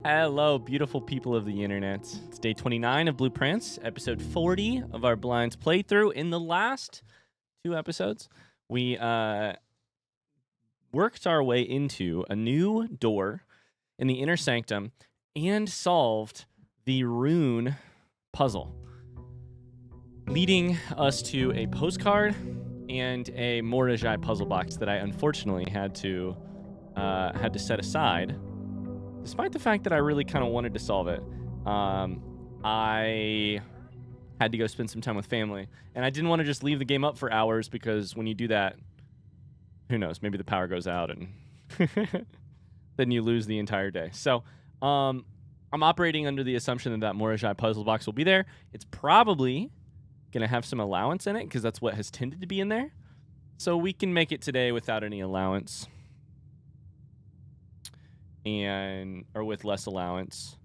Hello, beautiful people of the internet. It's day 29 of Blueprints, episode 40 of our Blinds playthrough. In the last two episodes, we worked our way into a new door in the inner sanctum and solved the Rune puzzle, leading us to a postcard and a Mortgage puzzle box that I unfortunately had to set aside. Despite the fact that I really kind of wanted to solve it, I had to go spend some time with family. And I didn't want to just leave the game up for hours because when you do that, who knows, maybe the power goes out and then you lose the entire day. So I'm operating under the assumption that Mortgage puzzle box will be there. It's probably going to have some allowance in it because that's what has tended to be in there. So we can make it today without any allowance. Or with less allowance,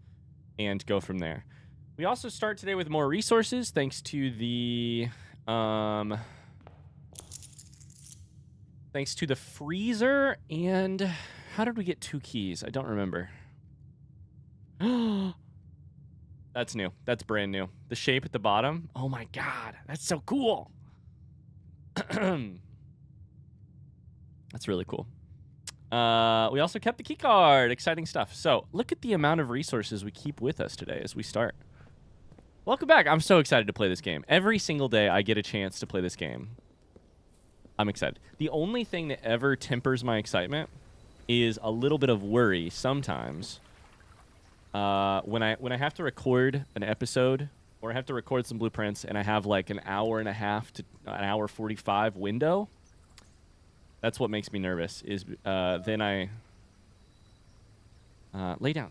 and go from there. We also start today with more resources thanks to the freezer. And how did we get 2 keys? I don't remember. That's new. That's brand new. The shape at the bottom. Oh my god, that's so cool. That's really cool. We also kept the key card. Exciting stuff. So look at the amount of resources we keep with us today as we start. Welcome back. I'm so excited to play this game. Every single day I get a chance to play this game. I'm excited. The only thing that ever tempers my excitement is a little bit of worry sometimes when I have to record an episode or I have to record some blueprints and I have like an hour and a half to an hour 45 window. That's what makes me nervous, is then I... lay down.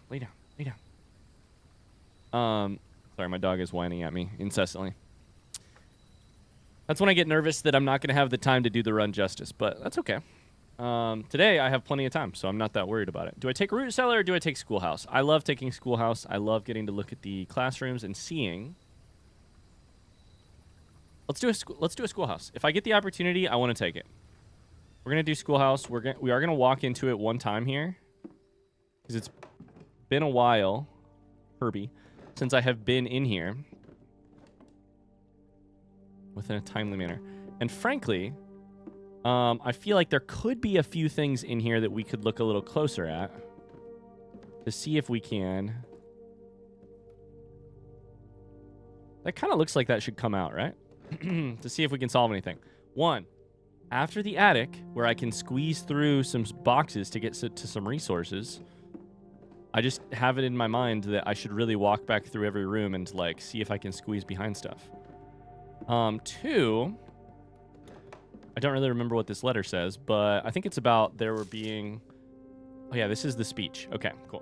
Sorry, my dog is whining at me incessantly. That's when I get nervous that I'm not going to have the time to do the run justice, but that's okay. Today, I have plenty of time, so I'm not that worried about it. Do I take Root Cellar or do I take Schoolhouse? I love taking Schoolhouse. I love getting to look at the classrooms and seeing... Let's do a Schoolhouse. If I get the opportunity, I want to take it. We're going to do Schoolhouse. We are going to walk into it one time here. Because it's been a while, Herbie, since I have been in here. Within a timely manner. And frankly, I feel like there could be a few things in here that we could look a little closer at. To see if we can. That kind of looks like that should come out, right? To see if we can solve anything. 1. After the attic, where I can squeeze through some boxes to get to some resources, I just have it in my mind that I should really walk back through every room and like see if I can squeeze behind stuff. 2, I don't really remember what this letter says, but I think it's about there were being... Oh yeah, this is the speech. Okay, cool.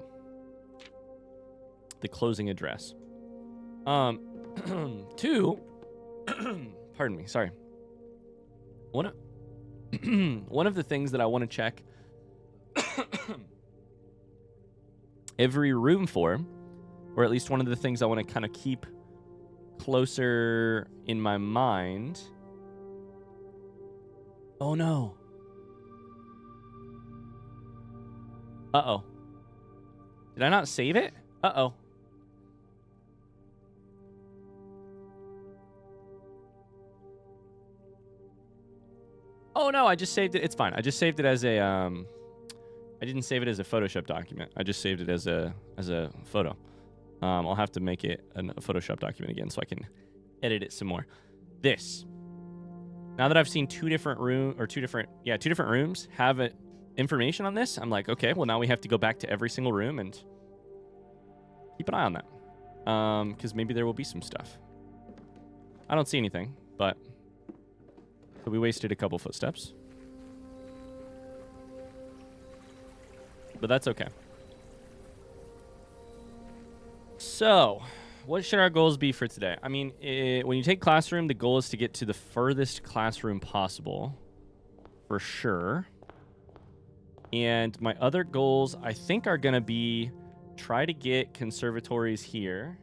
The closing address. 2, pardon me, sorry. One of the things that I want to check every room for, or at least one of the things I want to kind of keep closer in my mind. Oh no. Uh-oh. Did I not save it? Uh-oh. Oh no, I just saved it. It's fine. I just saved it as a I didn't save it as a Photoshop document. I just saved it as a photo. I'll have to make it a Photoshop document again so I can edit it some more. This. Now that I've seen two different rooms have information on this, I'm like, okay, well now we have to go back to every single room and keep an eye on that. Because maybe there will be some stuff. I don't see anything, but so we wasted a couple footsteps. But that's okay. So, what should our goals be for today? I mean, when you take classroom, the goal is to get to the furthest classroom possible. For sure. And my other goals, I think, are going to be try to get conservatories here.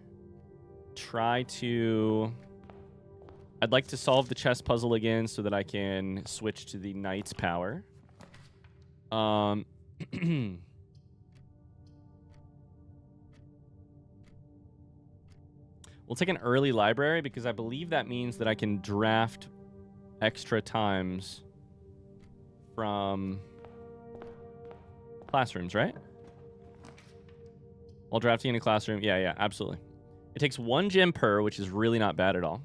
I'd like to solve the chess puzzle again so that I can switch to the knight's power. We'll take an early library because I believe that means that I can draft extra times from classrooms, right? While drafting in a classroom. Yeah, absolutely. It takes 1 gem per, which is really not bad at all.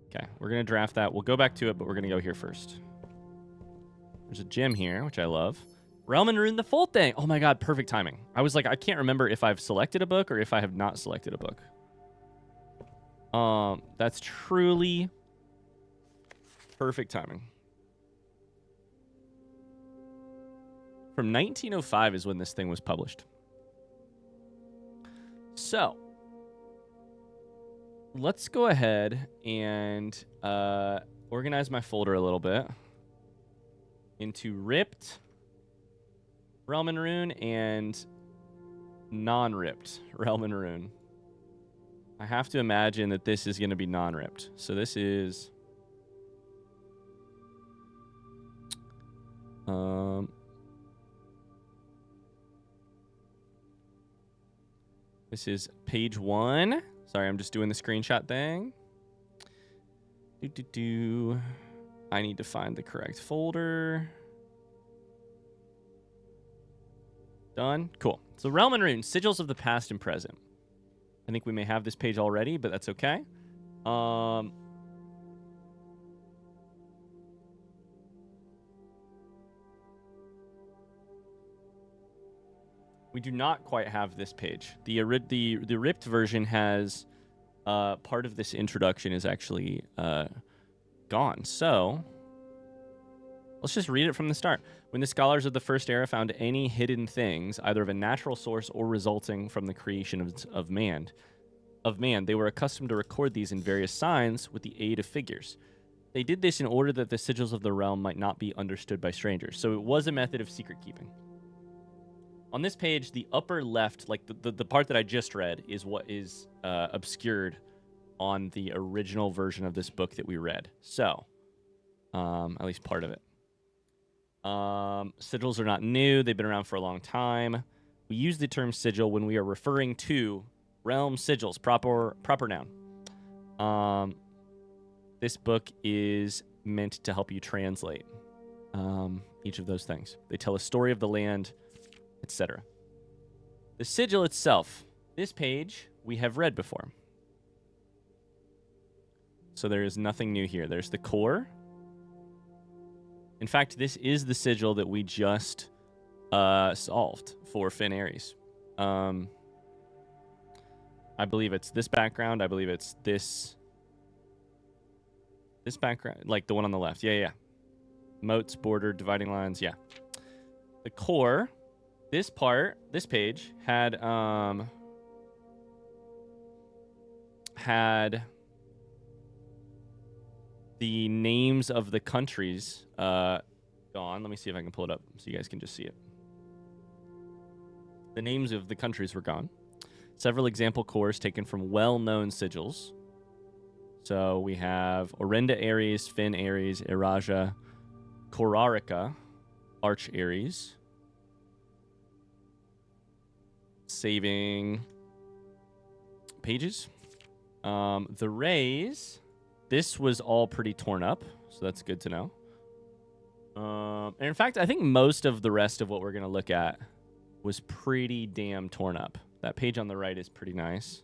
Okay, we're going to draft that. We'll go back to it, but we're going to go here first. There's a gem here, which I love. Realm and Rune, the full thing. Oh my god, perfect timing. I was like, I can't remember if I've selected a book or if I have not selected a book. That's truly perfect timing. From 1905 is when this thing was published. So, let's go ahead and organize my folder a little bit into ripped Realm and Rune and non-ripped Realm and Rune. I have to imagine that this is going to be non-ripped. So this is this is page 1. Sorry, I'm just doing the screenshot thing. I need to find the correct folder. Done. Cool. So Realm and Rune, Sigils of the Past and Present. I think we may have this page already, but that's okay. We do not quite have this page. The ripped version has part of this introduction is actually gone. So let's just read it from the start. When the scholars of the first era found any hidden things, either of a natural source or resulting from the creation of man, they were accustomed to record these in various signs with the aid of figures. They did this in order that the sigils of the realm might not be understood by strangers. So it was a method of secret keeping. On this page, the upper left, like the part that I just read, is what is obscured on the original version of this book that we read. So, at least part of it. Sigils are not new. They've been around for a long time. We use the term sigil when we are referring to realm sigils, proper noun. This book is meant to help you translate each of those things. They tell a story of the land, etc. The sigil itself, this page, we have read before. So there is nothing new here. There's the core. In fact, this is the sigil that we just solved for Finn Ares. I believe it's this background. I believe it's this background, like the one on the left. Yeah. Moats, border, dividing lines. Yeah. The core, this page had the names of the countries gone. Let me see if I can pull it up so you guys can just see it. The names of the countries were gone. Several example cores taken from well-known sigils. So we have Orenda Ares, Finn Ares, Iraja, Korarica, Arch Ares. Saving pages. The rays, this was all pretty torn up, so that's good to know. And in fact, I think most of the rest of what we're going to look at was pretty damn torn up. That page on the right is pretty nice.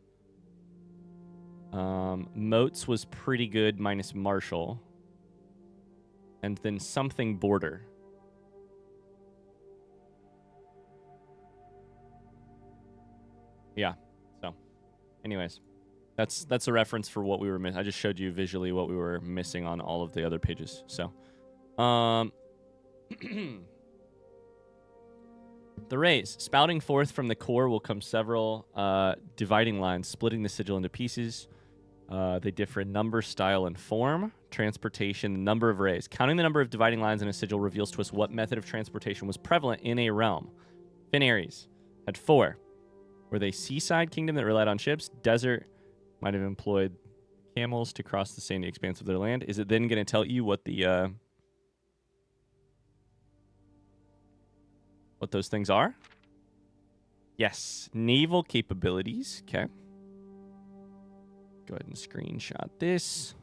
Moats was pretty good, minus Marshall. And then something border. Yeah. So, anyways, that's a reference for what we were missing. I just showed you visually what we were missing on all of the other pages. So, the rays. Spouting forth from the core will come several dividing lines, splitting the sigil into pieces. They differ in number, style, and form. Transportation, number of rays. Counting the number of dividing lines in a sigil reveals to us what method of transportation was prevalent in a realm. Finn Ares had 4. Were they seaside kingdom that relied on ships? Desert might have employed camels to cross the sandy expanse of their land. Is it then going to tell you what the what those things are? Yes, naval capabilities. Okay. go ahead and screenshot this.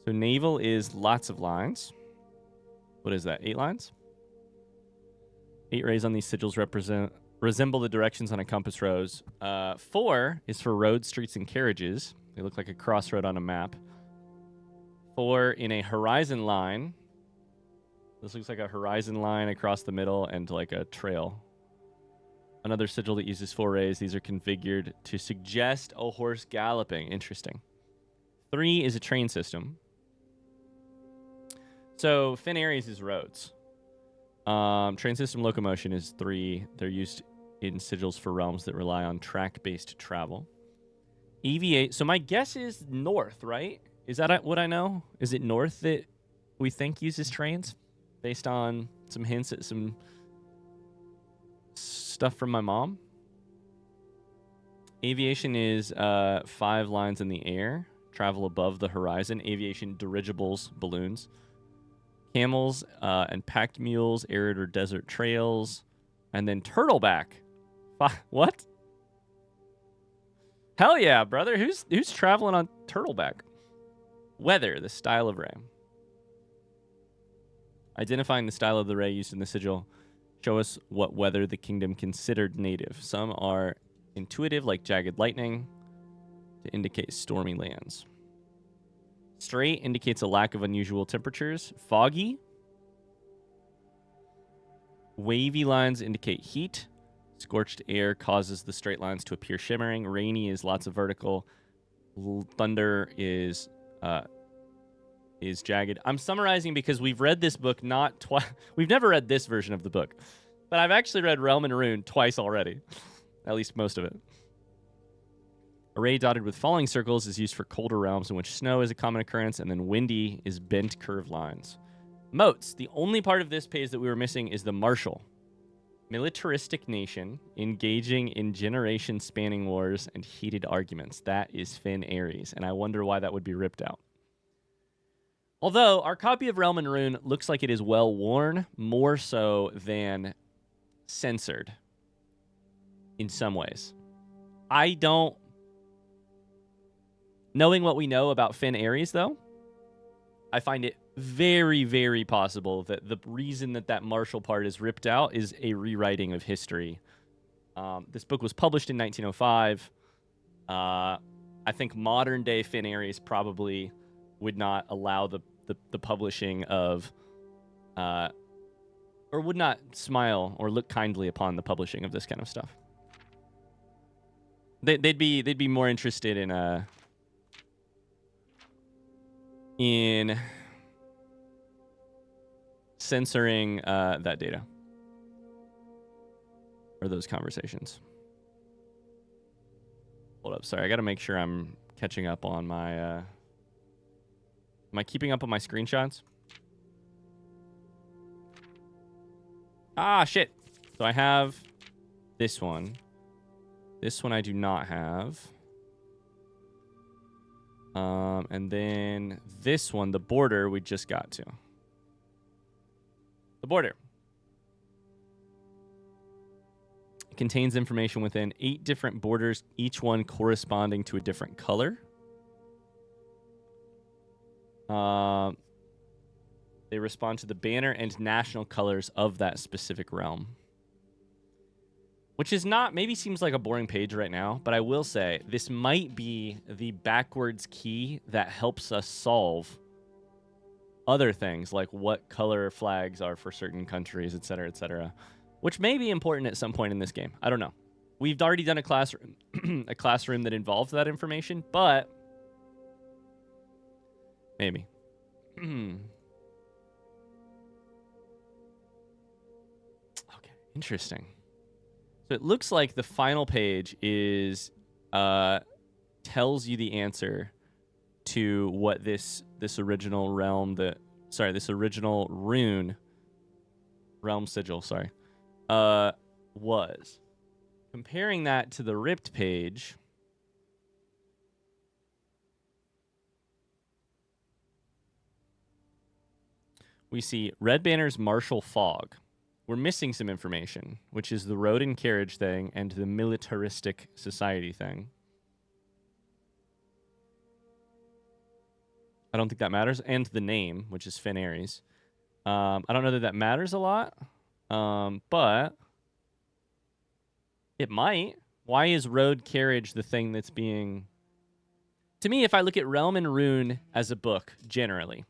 So naval is lots of lines. What is that? 8 lines? 8 rays on these sigils resemble the directions on a compass rose. 4 is for roads, streets, and carriages. They look like a crossroad on a map. 4 in a horizon line. This looks like a horizon line across the middle and like a trail. Another sigil that uses 4 rays. These are configured to suggest a horse galloping. Interesting. 3 is a train system. So Fin Aries is roads. Train system locomotion is 3. They're used in sigils for realms that rely on track-based travel. EV8. So my guess is north, right? Is that what I know? Is it north that we think uses trains? Based on some hints at some stuff from my mom. Aviation is 5 lines in the air. Travel above the horizon. Aviation, dirigibles, balloons. Camels and packed mules, arid or desert trails. And then turtleback. What? Hell yeah, brother. Who's traveling on turtleback? Weather, the style of ray. Identifying the style of the ray used in the sigil. Show us what weather the kingdom considered native. Some are intuitive, like jagged lightning, to indicate stormy lands. Straight indicates a lack of unusual temperatures. Foggy. Wavy lines indicate heat. Scorched air causes the straight lines to appear shimmering. Rainy is lots of vertical. Thunder is jagged. I'm summarizing because we've read this book not twice. We've never read this version of the book, but I've actually read Realm and Rune twice already. At least most of it. Array dotted with falling circles is used for colder realms in which snow is a common occurrence, and then windy is bent curved lines. Moats. The only part of this page that we were missing is the martial. Militaristic nation engaging in generation-spanning wars and heated arguments. That is Fin Aries, and I wonder why that would be ripped out. Although, our copy of Realm and Rune looks like it is well worn, more so than censored in some ways. I don't... Knowing what we know about Fin Aries, though, I find it very, very possible that the reason that martial part is ripped out is a rewriting of history. This book was published in 1905. I think modern-day Fin Aries probably would not allow the publishing of... or would not smile or look kindly upon the publishing of this kind of stuff. They'd be more interested in censoring that data or those conversations. Hold up, sorry, I gotta make sure I'm catching up on my am I keeping up on my screenshots? Ah, shit. So I have this one. This one I do not have. And then this one, the border, we just got to. The border. It contains information within 8 different borders, each one corresponding to a different color. They respond to the banner and national colors of that specific realm. Which is not, maybe seems like a boring page right now, but I will say this might be the backwards key that helps us solve other things, like what color flags are for certain countries, etc., which may be important at some point in this game. I don't know. We've already done a classroom, a classroom that involved that information, but maybe. Okay, interesting. So it looks like the final page is tells you the answer to what this original realm this original rune realm sigil, was. Comparing that to the ripped page, we see Red Banner's martial fog. We're missing some information, which is the road and carriage thing and the militaristic society thing. I don't think that matters. And the name, which is Finn Aries. I don't know that that matters a lot, but it might. Why is road carriage the thing that's being... To me, if I look at Realm and Rune as a book, generally,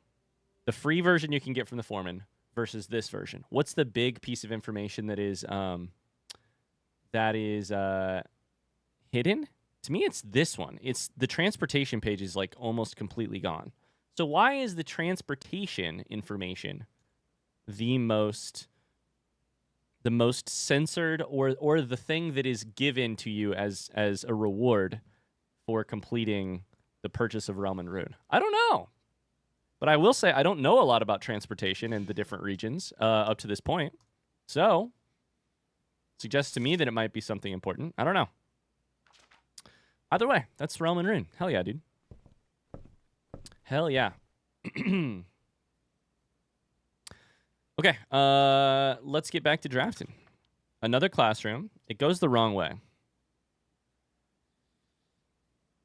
the free version you can get from the Foreman versus this version, what's the big piece of information that is hidden? To me, it's this one. It's the transportation page is like almost completely gone. So why is the transportation information the most censored, or the thing that is given to you as a reward for completing the purchase of Realm and Rune? I don't know. But I will say I don't know a lot about transportation in the different regions up to this point. So, suggests to me that it might be something important. I don't know. Either way, that's Realm and Rune. Hell yeah, dude. Hell yeah. Okay, let's get back to drafting. Another classroom. It goes the wrong way.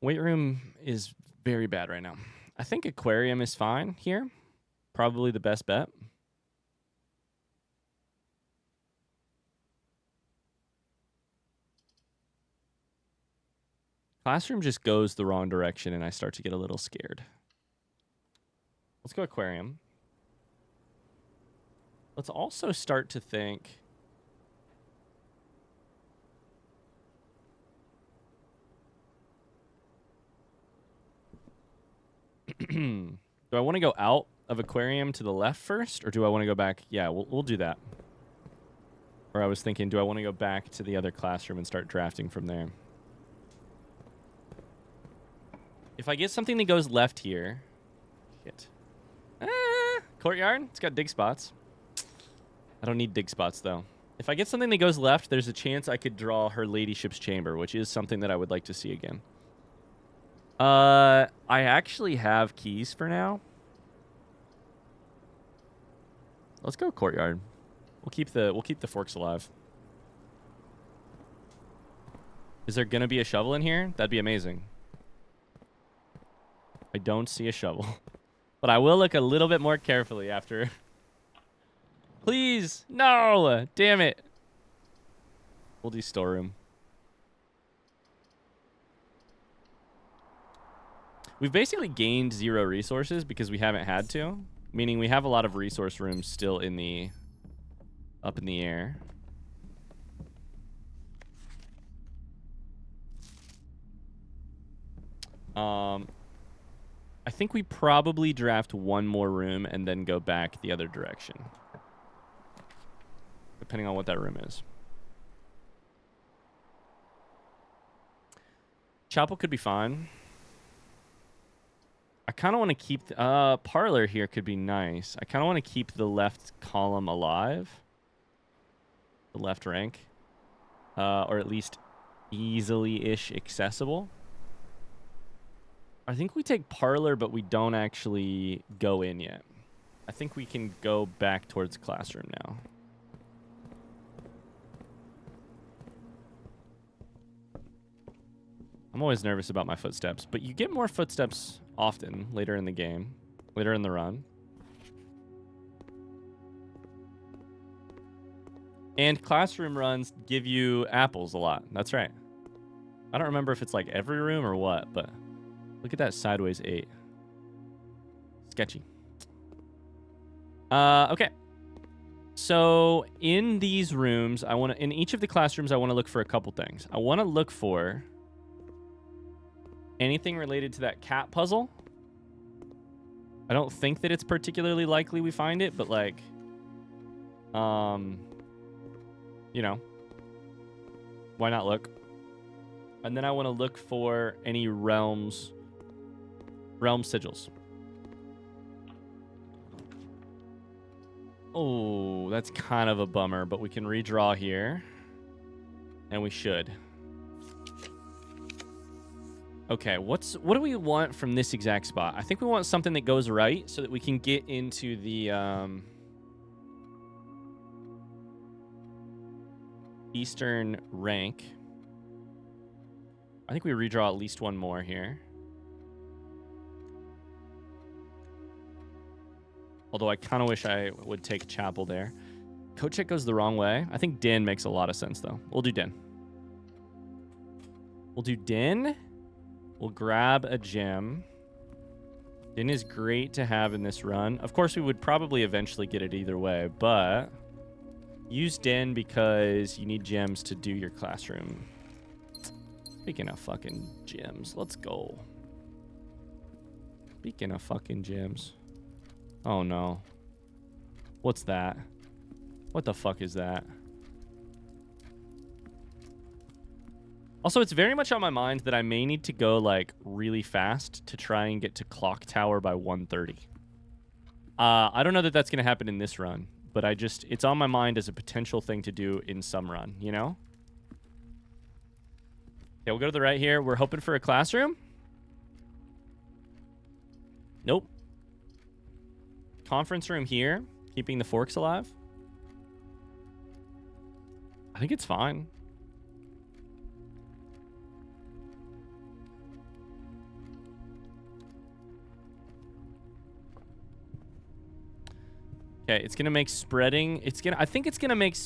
Weight room is very bad right now. I think aquarium is fine here. Probably the best bet. Classroom just goes the wrong direction, and I start to get a little scared. Let's go aquarium. Let's also start to think... Do I want to go out of aquarium to the left first, or do I want to go back? Yeah, we'll do that. Or I was thinking, do I want to go back to the other classroom and start drafting from there? If I get something that goes left here... Shit. Courtyard? It's got dig spots. I don't need dig spots, though. If I get something that goes left, there's a chance I could draw her ladyship's chamber, which is something that I would like to see again. I actually have keys for now. Let's go courtyard. We'll keep the forks alive. Is there gonna be a shovel in here? That'd be amazing. I don't see a shovel. But I will look a little bit more carefully after. Please! No! Damn it. We'll do storeroom. We've basically gained 0 resources because we haven't had to. Meaning we have a lot of resource rooms still in the... up in the air. I think we probably draft one more room and then go back the other direction. Depending on what that room is. Chapel could be fine. I kind of want to keep... parlor here could be nice. I kind of want to keep the left column alive. The left rank. Or at least easily-ish accessible. I think we take parlor, but we don't actually go in yet. I think we can go back towards classroom now. I'm always nervous about my footsteps, but you get more footsteps often later in the game, later in the run. And classroom runs give you apples a lot. That's right. I don't remember if it's like every room or what, but look at that sideways 8. Sketchy. Okay. So in these rooms, in each of the classrooms, I want to look for a couple things. I want to look for anything related to that cat puzzle. I don't think that it's particularly likely we find it, but like, you know, why not look? And then I want to look for any realm sigils. Oh, that's kind of a bummer, but we can redraw here. And we should. Okay, what do we want from this exact spot? I think we want something that goes right so that we can get into the eastern rank. I think we redraw at least one more here. Although I kind of wish I would take chapel there. Coat check goes the wrong way. I think din makes a lot of sense, though. We'll do din. We'll do din. We'll grab a gem. Din is great to have in this run. Of course, we would probably eventually get it either way, but use din because you need gems to do your classroom. Speaking of fucking gems, let's go. Speaking of fucking gems. Oh, no. What's that? What the fuck is that? Also, it's very much on my mind that I may need to go, like, really fast to try and get to Clock Tower by 1:30. I don't know that that's going to happen in this run, but it's on my mind as a potential thing to do in some run, you know? Okay, we'll go to the right here. We're hoping for a classroom. Nope. Conference room here, keeping the forks alive. I think it's fine. Okay, it's gonna make spreading. I think it's gonna make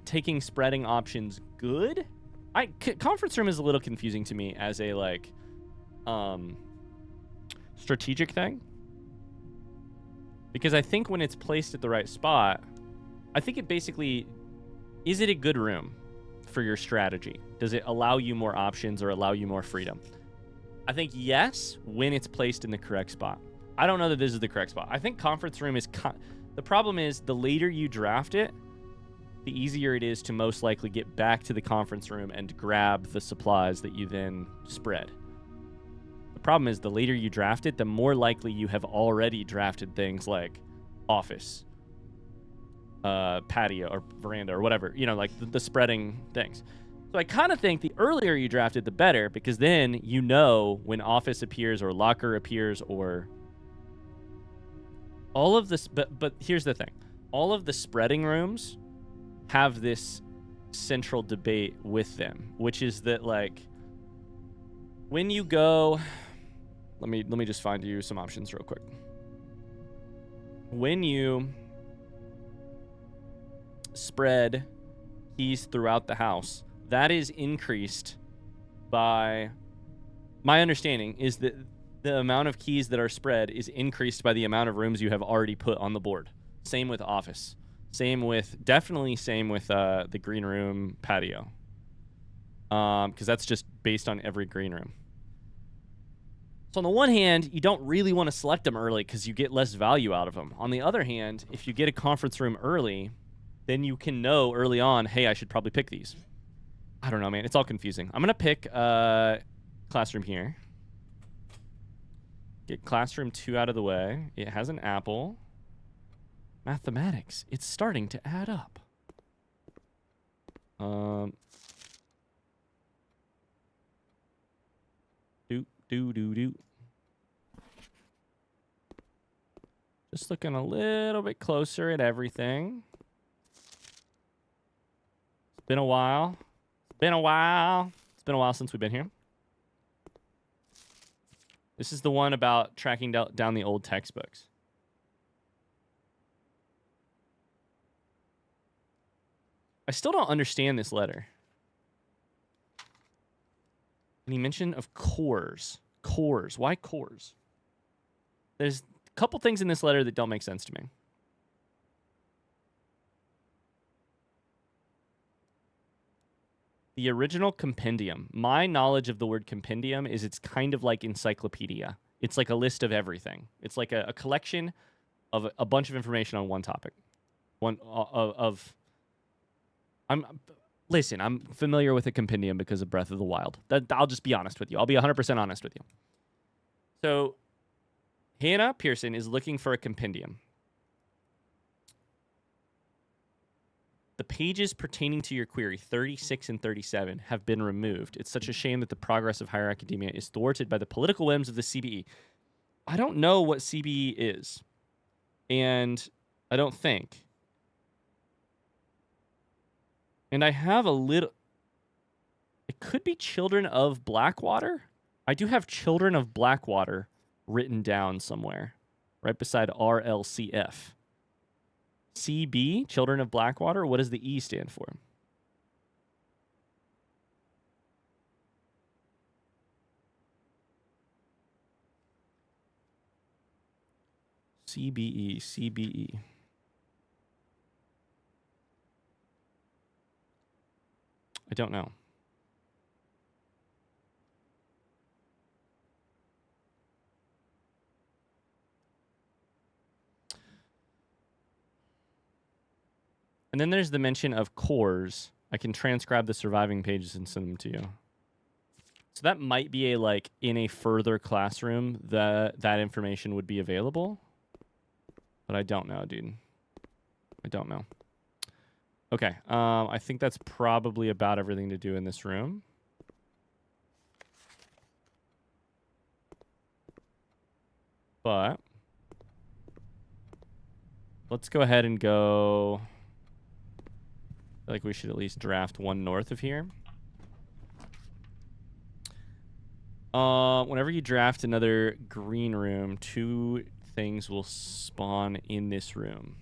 taking spreading options good. Conference room is a little confusing to me as a like strategic thing, because I think when it's placed at the right spot, I think it basically is it a good room for your strategy? Does it allow you more options or allow you more freedom? I think yes, when it's placed in the correct spot. I don't know that this is the correct spot. I think conference room is. The problem is, the later you draft it, the easier it is to most likely get back to the conference room and grab the supplies that you then spread. The problem is, the later you draft it, the more likely you have already drafted things like office, patio, or veranda, or whatever, you know, like the spreading things. So I kind of think the earlier you draft it, the better, because then you know when office appears or locker appears or... all of this, but here's the thing. All of the spreading rooms have this central debate with them, which is that, like, when you go... Let me just find you some options real quick. When you spread keys throughout the house, that is increased by... My understanding is that the amount of keys that are spread is increased by the amount of rooms you have already put on the board. Same with office. Definitely same with the green room patio. Because that's just based on every green room. So on the one hand, you don't really want to select them early because you get less value out of them. On the other hand, if you get a conference room early, then you can know early on, hey, I should probably pick these. I don't know, man. It's all confusing. I'm going to pick classroom here. Get classroom 2 out of the way. It has an apple. Mathematics. It's starting to add up. Do. Just looking a little bit closer at everything. It's been a while. It's been a while since we've been here. This is the one about tracking down the old textbooks. I still don't understand this letter. Any mention of cores? Cores. Why cores? There's a couple things in this letter that don't make sense to me. The original compendium. My knowledge of the word compendium is it's kind of like encyclopedia. It's like a list of everything. It's like a collection of a bunch of information on one topic. Listen, I'm familiar with a compendium because of Breath of the Wild. I'll just be honest with you. I'll be 100% honest with you. So, Hannah Pearson is looking for a compendium. The pages pertaining to your query, 36 and 37, have been removed. It's such a shame that the progress of higher academia is thwarted by the political whims of the CBE. I don't know what CBE is. And I don't think. And I have a little... It could be Children of Blackwater? I do have Children of Blackwater written down somewhere. Right beside RLCF. CB, Children of Blackwater. What does the E stand for? CBE, CBE. I don't know. And then there's the mention of cores. I can transcribe the surviving pages and send them to you. So that might be a, like, in a further classroom that information would be available. But I don't know, dude. I don't know. Okay, I think that's probably about everything to do in this room. But let's go ahead and go... I feel like we should at least draft one north of here. Whenever you draft another green room, 2 things will spawn in this room.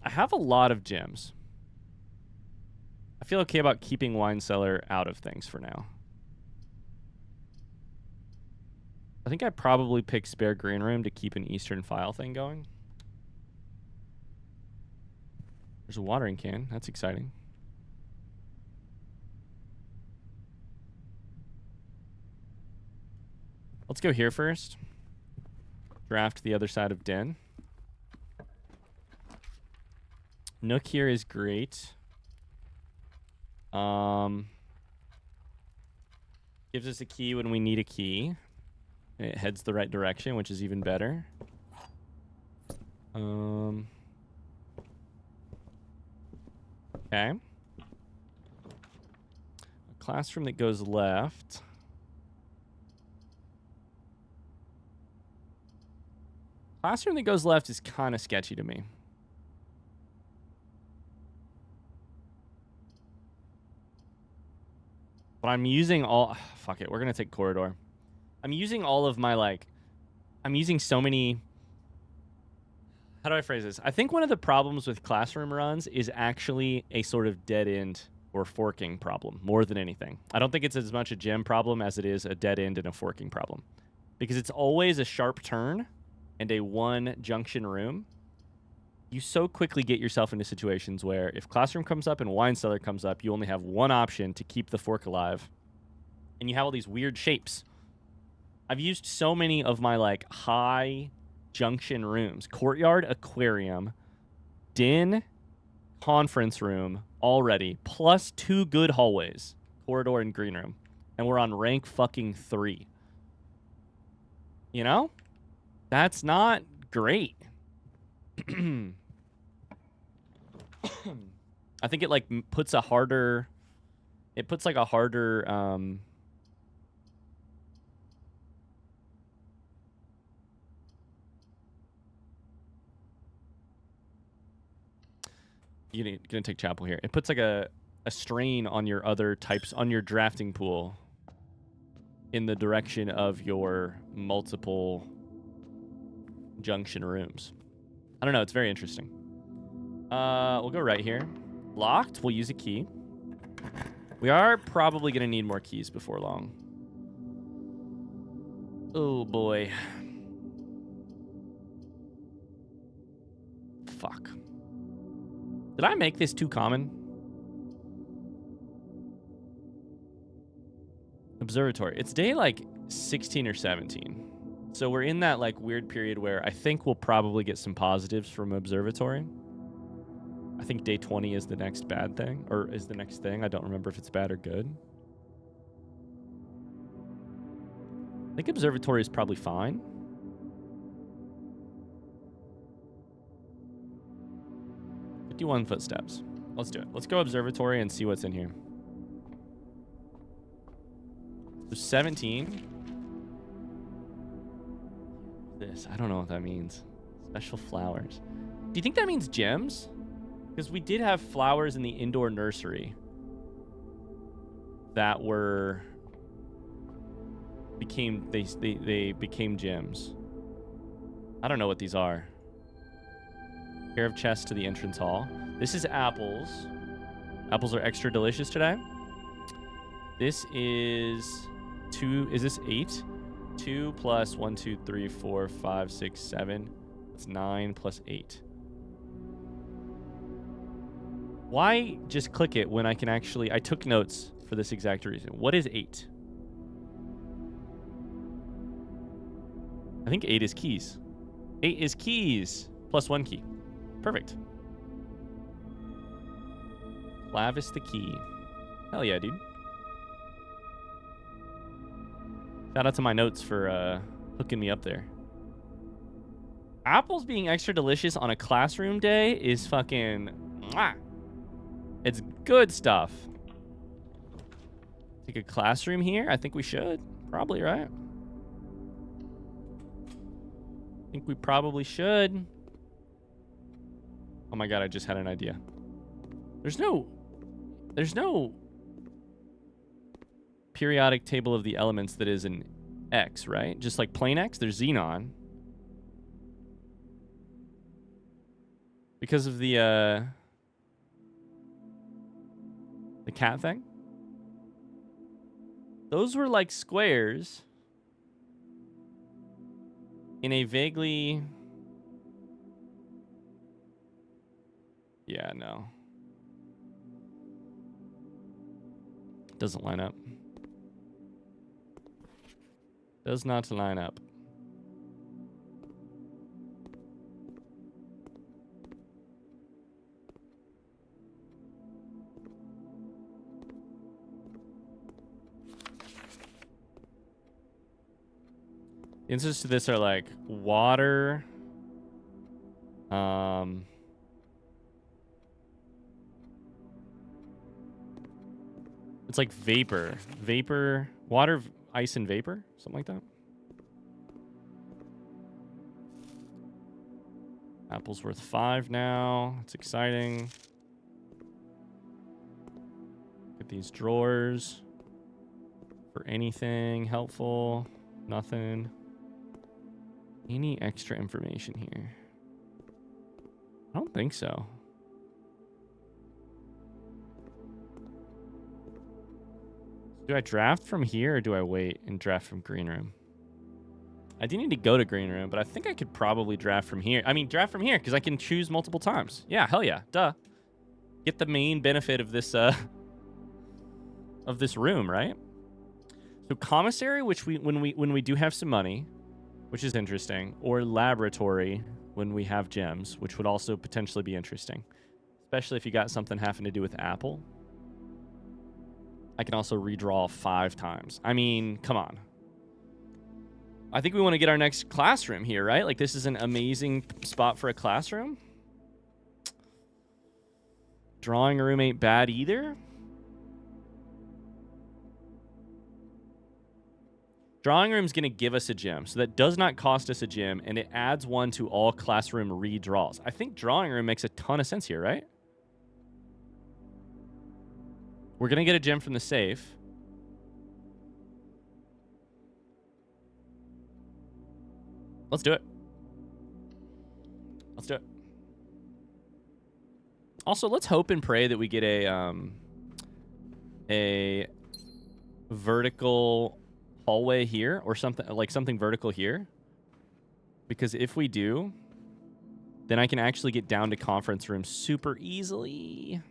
I have a lot of gems. I feel okay about keeping wine cellar out of things for now. I think I probably pick spare green room to keep an eastern file thing going. There's a watering can. That's exciting. Let's go here first. Draft the other side of den. Nook here is great. Gives us a key when we need a key. It heads the right direction, which is even better. Okay. A classroom that goes left. Classroom that goes left is kind of sketchy to me. But I'm using all... Fuck it, we're going to take corridor. I'm using all of my, like... I'm using so many... How do I phrase this? I think one of the problems with classroom runs is actually a sort of dead end or forking problem, more than anything. I don't think it's as much a gem problem as it is a dead end and a forking problem. Because it's always a sharp turn and a one junction room. You so quickly get yourself into situations where if classroom comes up and wine cellar comes up, you only have one option to keep the fork alive. And you have all these weird shapes. I've used so many of my, like, high junction rooms. Courtyard, aquarium, den, conference room already, plus 2 good hallways. Corridor and green room. And we're on rank fucking 3. You know? That's not great. I think it, like, puts a harder... It puts, like, a harder... You're gonna take chapel here. It puts, like, a strain on your other types, on your drafting pool in the direction of your multiple junction rooms. I don't know. It's very interesting. We'll go right here. Locked. We'll use a key. We are probably going to need more keys before long. Oh, boy. Fuck. Did I make this too common? Observatory. It's day, like, 16 or 17. So we're in that, like, weird period where I think we'll probably get some positives from Observatory. I think day 20 is the next bad thing, or is the next thing. I don't remember if it's bad or good. I think Observatory is probably fine. "51 footsteps." Let's do it. Let's go Observatory and see what's in here. There's 17. This. I don't know what that means. Special flowers. Do you think that means gems? Because we did have flowers in the indoor nursery that were they became gems. I don't know what these are. Pair of chests to the entrance hall. This is apples. Apples are extra delicious today. This is 2. Is this 8? 2 plus 1, 2, 3, 4, 5, 6, 7. That's 9 plus 8. Why just click it when I can actually... I took notes for this exact reason. What is 8? I think 8 is keys. 8 is keys plus 1 key. Perfect. Clavis the key. Hell yeah, dude. Shout out to my notes for hooking me up there. Apples being extra delicious on a classroom day is fucking... Mwah. It's good stuff. Take a classroom here? I think we should. Probably, right? I think we probably should. Oh my god, I just had an idea. There's no periodic table of the elements that is an X, right? Just like plain X, there's xenon. Because of the cat thing. Those were like squares in a vaguely... Yeah, no. Doesn't line up. Does not line up. The answers to this are like water. It's like vapor. Vapor, water, ice, and vapor. Something like that. Apple's worth 5 now. It's exciting. Get these drawers. For anything helpful. Nothing. Any extra information here? I don't think so. Do I draft from here or do I wait and draft from green room? I do need to go to green room, but I think I could probably draft from here. I mean, draft from here because I can choose multiple times. Yeah, hell yeah, duh. Get the main benefit of this room, right? So commissary, which when we do have some money, which is interesting, or laboratory when we have gems, which would also potentially be interesting, especially if you got something having to do with Apple. I can also redraw 5 times. I mean, come on. I think we want to get our next classroom here, right? Like, this is an amazing spot for a classroom. Drawing room ain't bad either. Drawing room's going to give us a gem, so that does not cost us a gem, and it adds 1 to all classroom redraws. I think drawing room makes a ton of sense here, right? We're going to get a gem from the safe. Let's do it. Let's do it. Also, let's hope and pray that we get a vertical hallway here or something, like something vertical here. Because if we do, then I can actually get down to conference room super easily.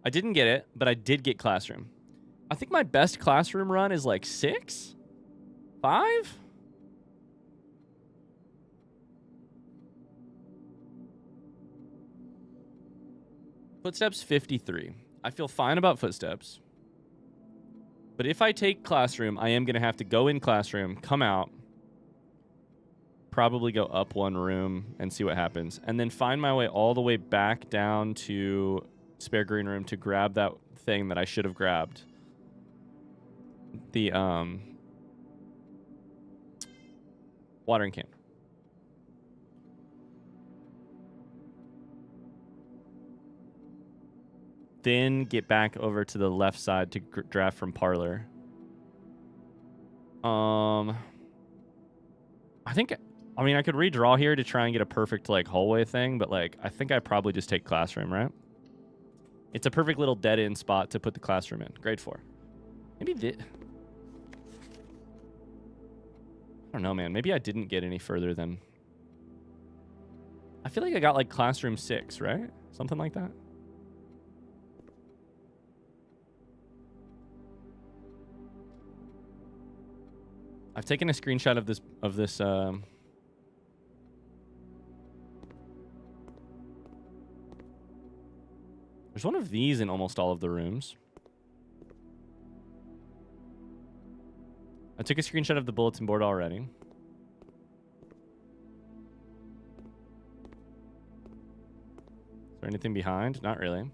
I didn't get it, but I did get classroom. I think my best classroom run is like 6? 5? Footsteps 53. I feel fine about footsteps. But if I take classroom, I am going to have to go in classroom, come out, probably go up 1 room and see what happens. And then find my way all the way back down to spare green room to grab that thing that I should have grabbed. The watering can. then get back over to the left side to draft from Parlor. I think, I mean, I could redraw here to try and get a perfect, like, hallway thing, but, like, I think I probably just take Classroom, right? It's a perfect little dead-end spot to put the Classroom in. Grade 4. Maybe I don't know, man. Maybe I didn't get any further than... I feel like I got, like, Classroom 6, right? Something like that. I've taken a screenshot of this there's one of these in almost all of the rooms. I took a screenshot of the bulletin board already. Is there anything behind? Not really.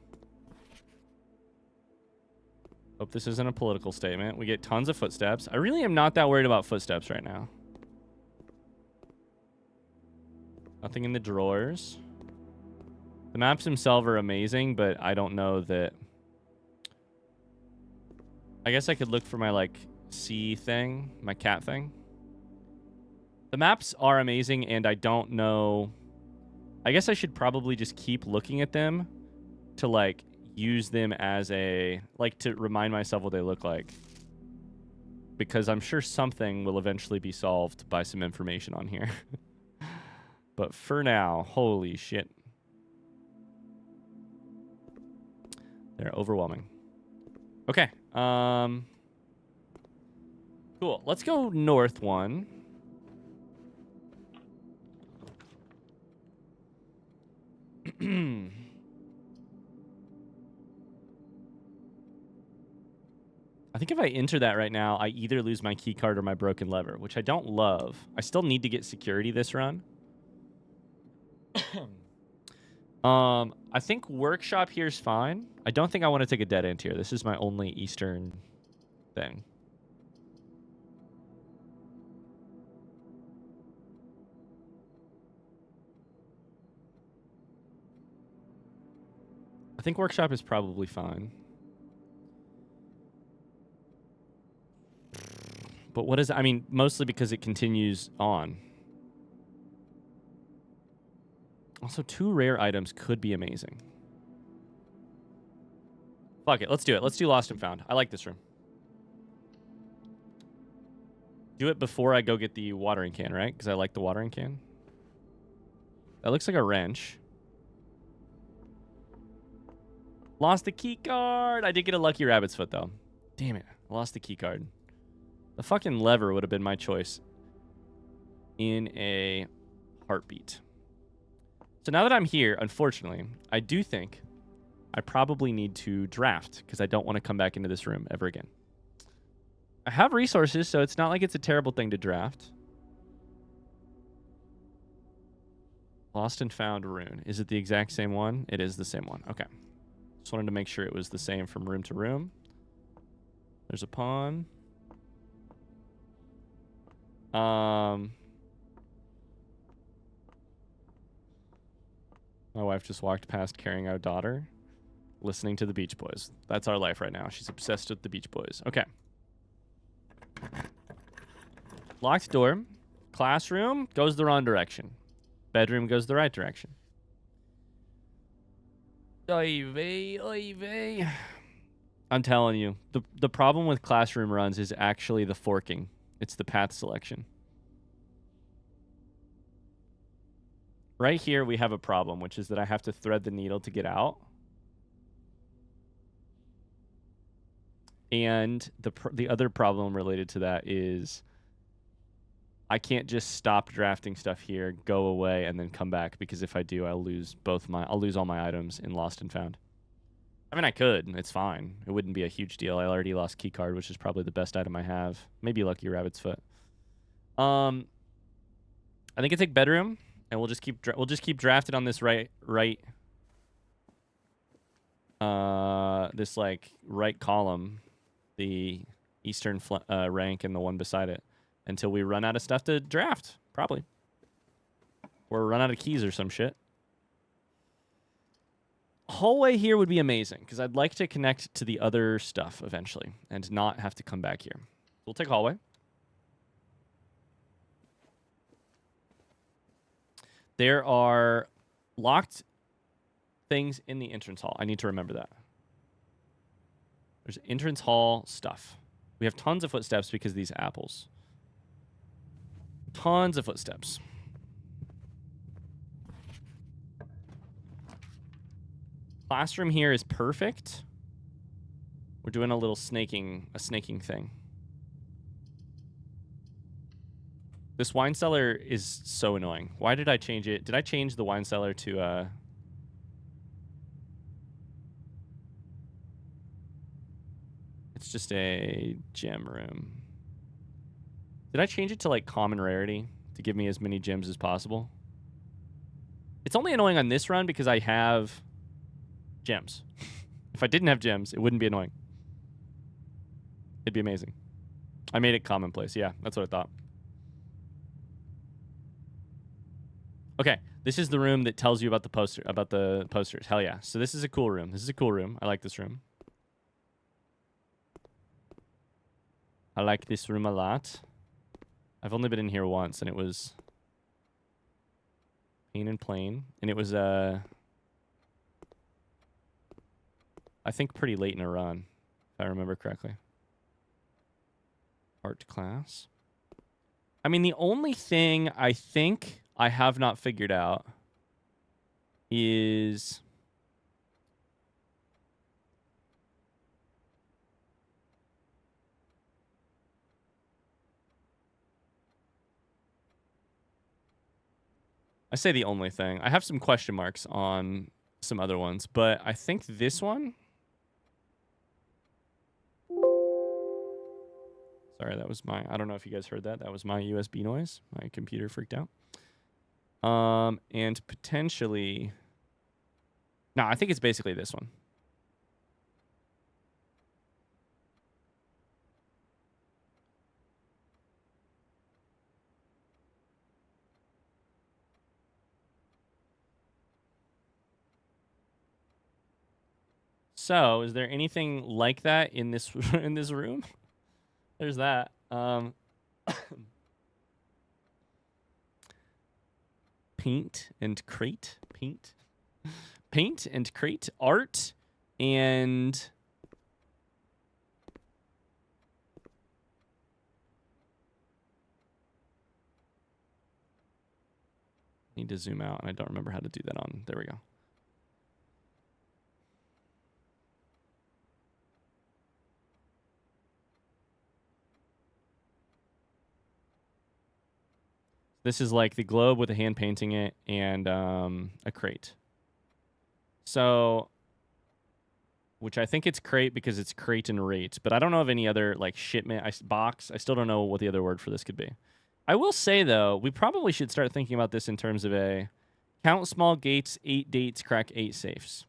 Hope this isn't a political statement. We get tons of footsteps. I really am not that worried about footsteps right now. Nothing in the drawers. The maps themselves are amazing, but I don't know that... I guess I could look for my, like, C thing, my cat thing. The maps are amazing, and I don't know... I guess I should probably just keep looking at them to, like, use them as a... like, to remind myself what they look like. Because I'm sure something will eventually be solved by some information on here. But for now, holy shit. They're overwhelming. Okay. Cool. Let's go north one. I think if I enter that right now, I either lose my key card or my broken lever, which I don't love. I still need to get security this run. I think workshop here is fine. I don't think I want to take a dead end here. This is my only Eastern thing. I think workshop is probably fine. But what is it? I mean, mostly because it continues on. Also, 2 rare items could be amazing. Fuck it. Let's do it. Let's do Lost and Found. I like this room. Do it before I go get the watering can, right? Because I like the watering can. That looks like a wrench. Lost the key card. I did get a lucky rabbit's foot, though. Damn it. I lost the key card. The fucking lever would have been my choice in a heartbeat. So now that I'm here, unfortunately, I do think I probably need to draft because I don't want to come back into this room ever again. I have resources, so it's not like it's a terrible thing to draft. Lost and Found Rune. Is it the exact same one? It is the same one. Okay. Just wanted to make sure it was the same from room to room. There's a pawn. My wife just walked past carrying our daughter, listening to the Beach Boys. That's our life right now. She's obsessed with the Beach Boys. Okay. Locked door. Classroom goes the wrong direction. Bedroom goes the right direction. Oy vey, oy vey. I'm telling you, the problem with classroom runs is actually the forking. It's the path selection. Right here, we have a problem, which is that I have to thread the needle to get out. And the other problem related to that is I can't just stop drafting stuff here, go away, and then come back, because if I do, I'll lose all my items in Lost and Found. I mean, I could. It's fine. It wouldn't be a huge deal. I already lost keycard, which is probably the best item I have. Maybe Lucky Rabbit's Foot. I think I take bedroom, and we'll just keep drafting on this right this like right column, the eastern rank and the one beside it, until we run out of stuff to draft, probably, or run out of keys or some shit. Hallway here would be amazing because I'd like to connect to the other stuff eventually and not have to come back here. We'll take hallway. There are locked things in the entrance hall. I need to remember that. There's entrance hall stuff. We have tons of footsteps because of these apples. Tons of footsteps. Classroom here is perfect. We're doing a little snaking thing. This wine cellar is so annoying. Why did I change it? Did I change the wine cellar to it's just a gem room. Did I change it to like common rarity to give me as many gems as possible? It's only annoying on this run because I have gems. If I didn't have gems, it wouldn't be annoying. It'd be amazing. I made it commonplace. Yeah, that's what I thought. Okay, this is the room that tells you about the posters. Hell yeah. So this is a cool room. This is a cool room. I like this room. I like this room a lot. I've only been in here once, and it was Pain and Plain, and it was I think pretty late in a run, if I remember correctly. Art class. I mean, the only thing I think I have not figured out is I say the only thing. I have some question marks on some other ones, but I think this one. Sorry, that was my, I don't know if you guys heard that. That was my USB noise. My computer freaked out. And potentially, no, I think it's basically this one. So, is there anything like that in this in this room? There's that. Paint and crate. Paint and crate. Art and need to zoom out, and I don't remember how to do that on. There we go. This is like the globe with a hand painting it and a crate. So, which I think it's crate because it's crate and rate, but I don't know of any other like shipment box. I still don't know what the other word for this could be. I will say though, we probably should start thinking about this in terms of a count small gates, 8 dates, crack 8 safes.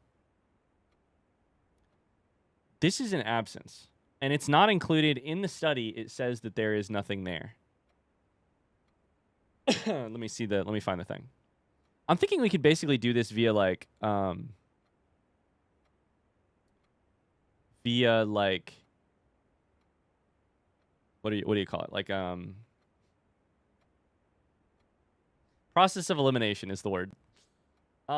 This is an absence, and it's not included in the study. It says that there is nothing there. Let me find the thing. I'm thinking we could basically do this via like via like what do you call it? Like process of elimination is the word. Do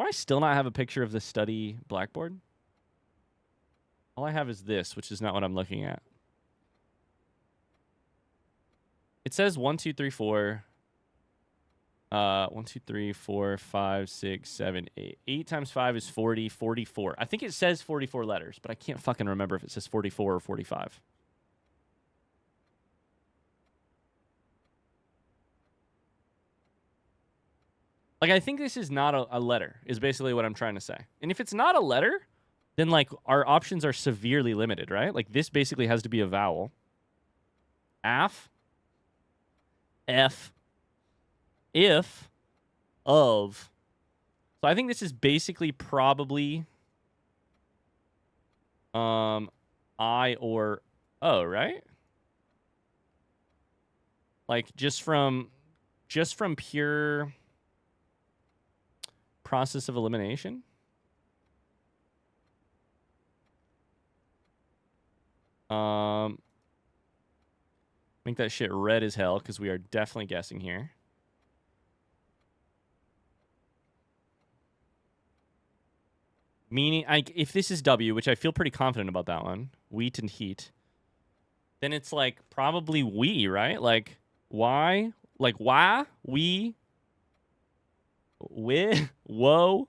I still not have a picture of the study blackboard? All I have is this, which is not what I'm looking at. It says 1, 2, 3, 4. 1, 2, 3, 4, 5, 6, 7, 8. 8 times 5 is 40, 44. I think it says 44 letters, but I can't fucking remember if it says 44 or 45. Like, I think this is not a letter, is basically what I'm trying to say. And if it's not a letter, then, like, our options are severely limited, right? Like, this basically has to be a vowel. Af. F, if, of. So I think this is basically probably I or O, right? Like just from pure process of elimination. Make that shit red as hell because we are definitely guessing here. Meaning, if this is W, which I feel pretty confident about that one, wheat and heat, then it's like probably we, right? Like why? Like why? We, whoa,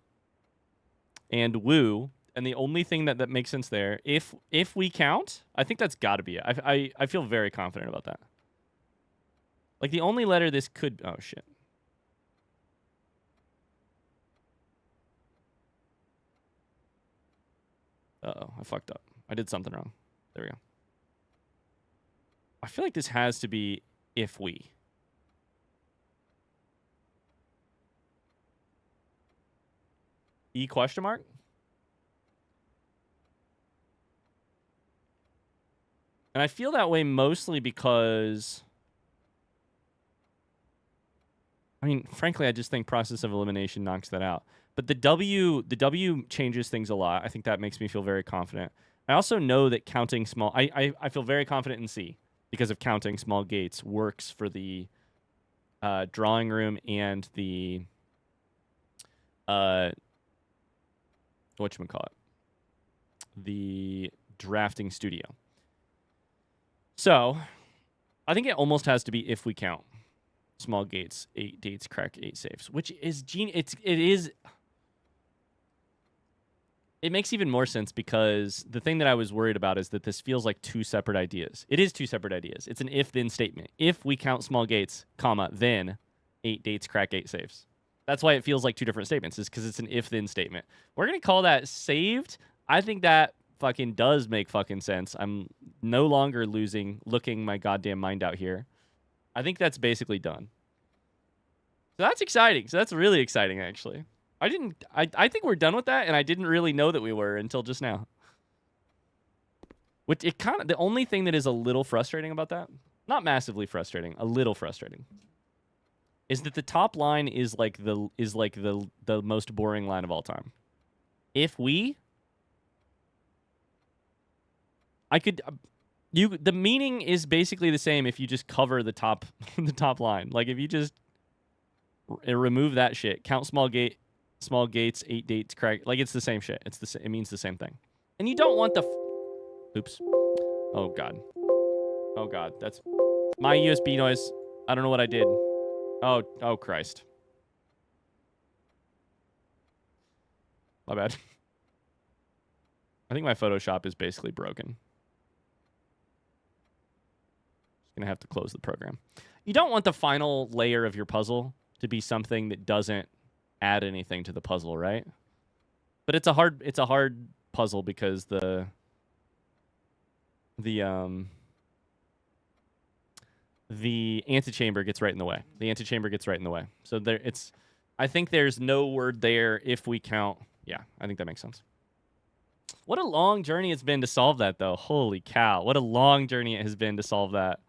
and woo. And the only thing that makes sense there, if we count, I think that's got to be it. I feel very confident about that. Like the only letter this could... Oh, shit. Uh-oh, I fucked up. I did something wrong. There we go. I feel like this has to be if we. E question mark? And I feel that way mostly because... I mean, frankly, I just think process of elimination knocks that out. But the W changes things a lot. I think that makes me feel very confident. I also know that counting small... I feel very confident in C because of counting small gates works for the drawing room and the... whatchamacallit? The drafting studio. So, I think it almost has to be if we count small gates, 8 dates, crack 8 safes, which is it makes even more sense because the thing that I was worried about is that this feels like 2 separate ideas. It is 2 separate ideas. It's an if-then statement. If we count small gates, comma, then 8 dates, crack 8 safes. That's why it feels like 2 different statements, is because it's an if-then statement. We're going to call that saved. I think that fucking does make fucking sense. I'm no longer looking my goddamn mind out here. I think that's basically done. So that's exciting. So that's really exciting, actually. I think we're done with that, and I didn't really know that we were until just now. Which it kind of, the only thing that is a little frustrating about that, not massively frustrating, a little frustrating, is that the top line is like the most boring line of all time. If we, the meaning is basically the same if you just cover the top line. Like if you just remove that shit, count small gates, 8 dates, crack, like it's the same shit. It means the same thing. And you don't want the oops. Oh god, that's my USB noise. I don't know what I did. Oh Christ. My bad. I think my Photoshop is basically broken. Just gonna have to close the program. You don't want the final layer of your puzzle to be something that doesn't add anything to the puzzle, right? But it's a hard puzzle because the antechamber gets right in the way. The antechamber gets right in the way. So I think there's no word there if we count. Yeah, I think that makes sense. What a long journey it's been to solve that, though. Holy cow. What a long journey it has been to solve that.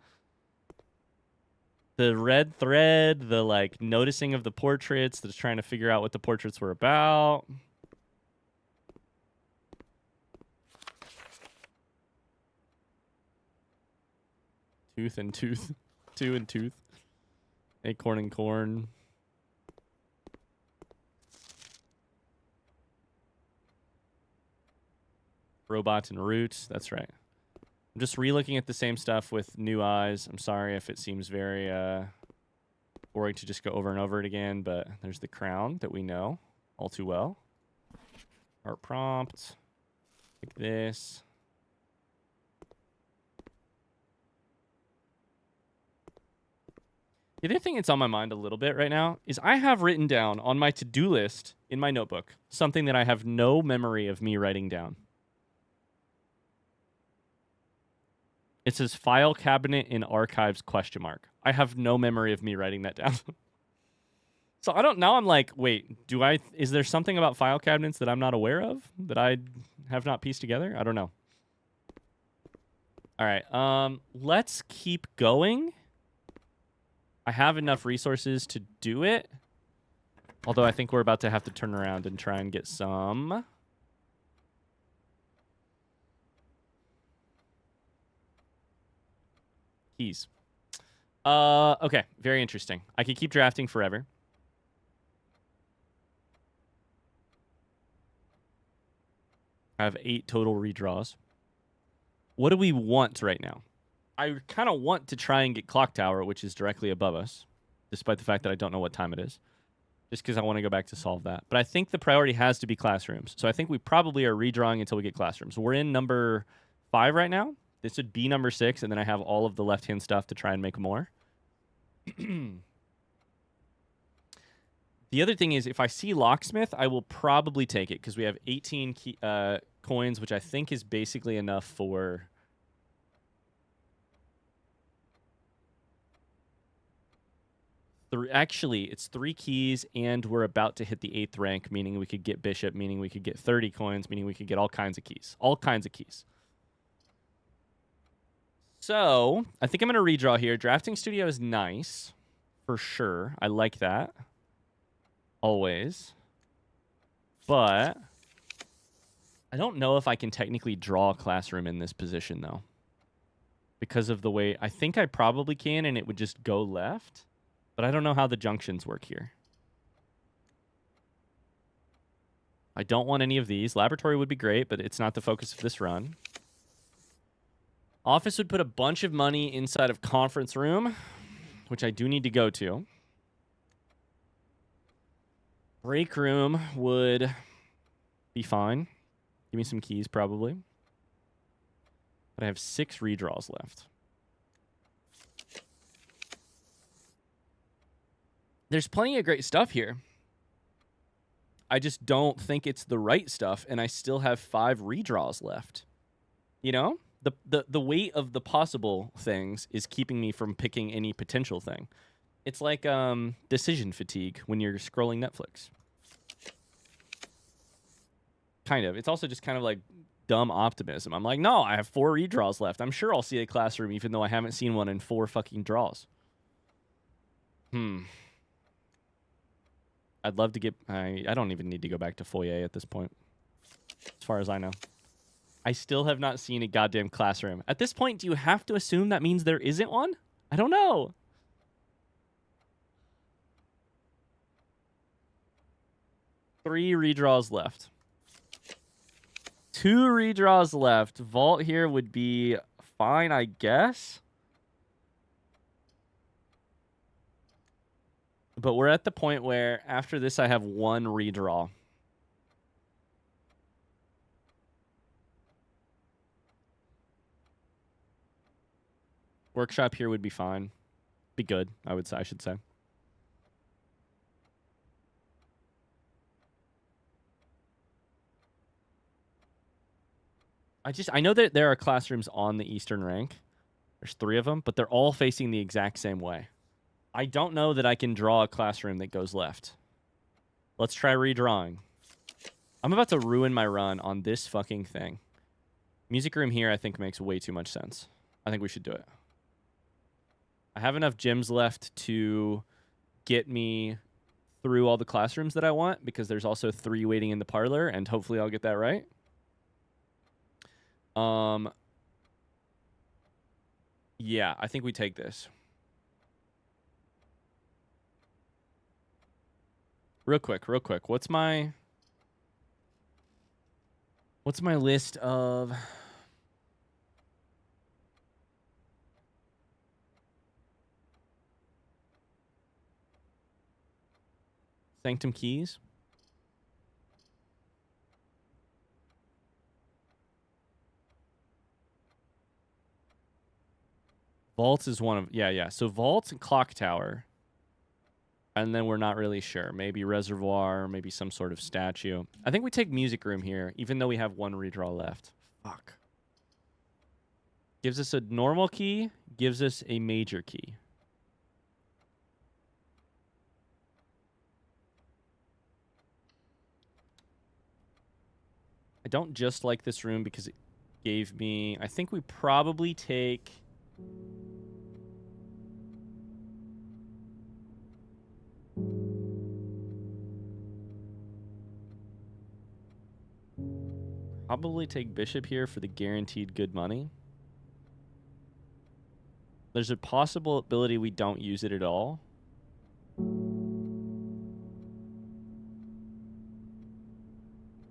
The red thread, the, like, noticing of the portraits, just trying to figure out what the portraits were about. Tooth and tooth. 2 and tooth. Acorn and corn. Robot and root. That's right. I'm just re-looking at the same stuff with new eyes. I'm sorry if it seems very boring to just go over and over it again, but there's the crown that we know all too well. Art prompt. Like this. The other thing that's on my mind a little bit right now is I have written down on my to-do list in my notebook something that I have no memory of me writing down. It says file cabinet in archives ? I have no memory of me writing that down. So now I'm like, wait, is there something about file cabinets that I'm not aware of that I have not pieced together? I don't know. All right, let's keep going. I have enough resources to do it. Although I think we're about to have to turn around and try and get some... keys. Okay, very interesting. I could keep drafting forever. I have 8 total redraws. What do we want right now? I kind of want to try and get Clock Tower, which is directly above us, despite the fact that I don't know what time it is, just because I want to go back to solve that. But I think the priority has to be classrooms. So I think we probably are redrawing until we get classrooms. We're in number 5 right now. This would be number 6, and then I have all of the left-hand stuff to try and make more. The other thing is, if I see Locksmith, I will probably take it, because we have 18 coins, which I think is basically enough for... Actually, it's 3 keys, and we're about to hit the 8th rank, meaning we could get Bishop, meaning we could get 30 coins, meaning we could get all kinds of keys. All kinds of keys. So, I think I'm going to redraw here. Drafting Studio is nice, for sure. I like that. Always. But I don't know if I can technically draw a classroom in this position, though. Because of the way... I think I probably can, and it would just go left. But I don't know how the junctions work here. I don't want any of these. Laboratory would be great, but it's not the focus of this run. Office would put a bunch of money inside of conference room, which I do need to go to. Break room would be fine. Give me some keys, probably. But I have 6 redraws left. There's plenty of great stuff here. I just don't think it's the right stuff, and I still have 5 redraws left. You know? The weight of the possible things is keeping me from picking any potential thing. It's like decision fatigue when you're scrolling Netflix. Kind of. It's also just kind of like dumb optimism. I'm like, no, I have 4 redraws left. I'm sure I'll see a classroom even though I haven't seen one in 4 fucking draws. I'd love to get... I don't even need to go back to Foyer at this point. As far as I know. I still have not seen a goddamn classroom. At this point, do you have to assume that means there isn't one? I don't know. Three redraws left. 2 redraws left. Vault here would be fine, I guess. But we're at the point where after this, I have 1 redraw. Workshop here would be fine. Be good, I would say. I should say. I know that there are classrooms on the Eastern rank. There's 3 of them, but they're all facing the exact same way. I don't know that I can draw a classroom that goes left. Let's try redrawing. I'm about to ruin my run on this fucking thing. Music room here, I think, makes way too much sense. I think we should do it. I have enough gems left to get me through all the classrooms that I want, because there's also 3 waiting in the parlor, and hopefully I'll get that right. Yeah, I think we take this. Real quick. What's my list of... Sanctum keys? Vaults is one of... Yeah. So Vaults and Clock Tower. And then we're not really sure. Maybe Reservoir, maybe some sort of statue. I think we take Music Room here, even though we have 1 redraw left. Fuck. Gives us a normal key, gives us a major key. I don't just like this room because it gave me... I think we probably take... Probably take bishop here for the guaranteed good money. There's a possibility we don't use it at all.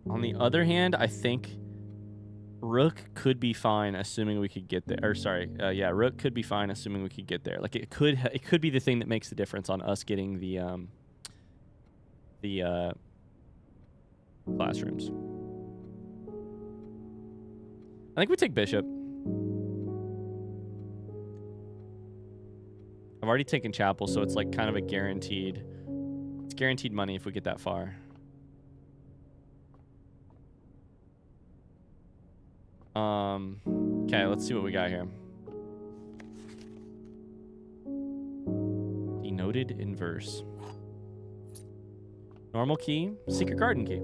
On the other hand, I think rook could be fine, assuming we could get there. Or sorry, yeah, rook could be fine, assuming we could get there. Like it could be the thing that makes the difference on us getting the classrooms. I think we take bishop. I've already taken chapel, so it's like kind of a guaranteed. It's guaranteed money if we get that far. Okay, let's see what we got here. Denoted inverse. Normal key, secret garden key.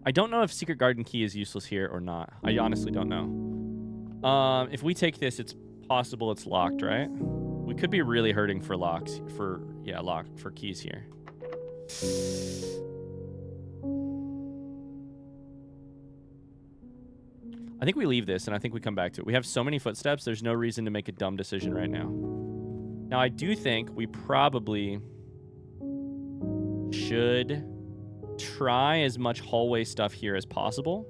I don't know if secret garden key is useless here or not. I honestly don't know. If we take this, it's possible it's locked, right? We could be really hurting for locks, for keys here. I think we leave this, and I think we come back to it. We have so many footsteps, there's no reason to make a dumb decision right now. Now, I do think we probably should try as much hallway stuff here as possible,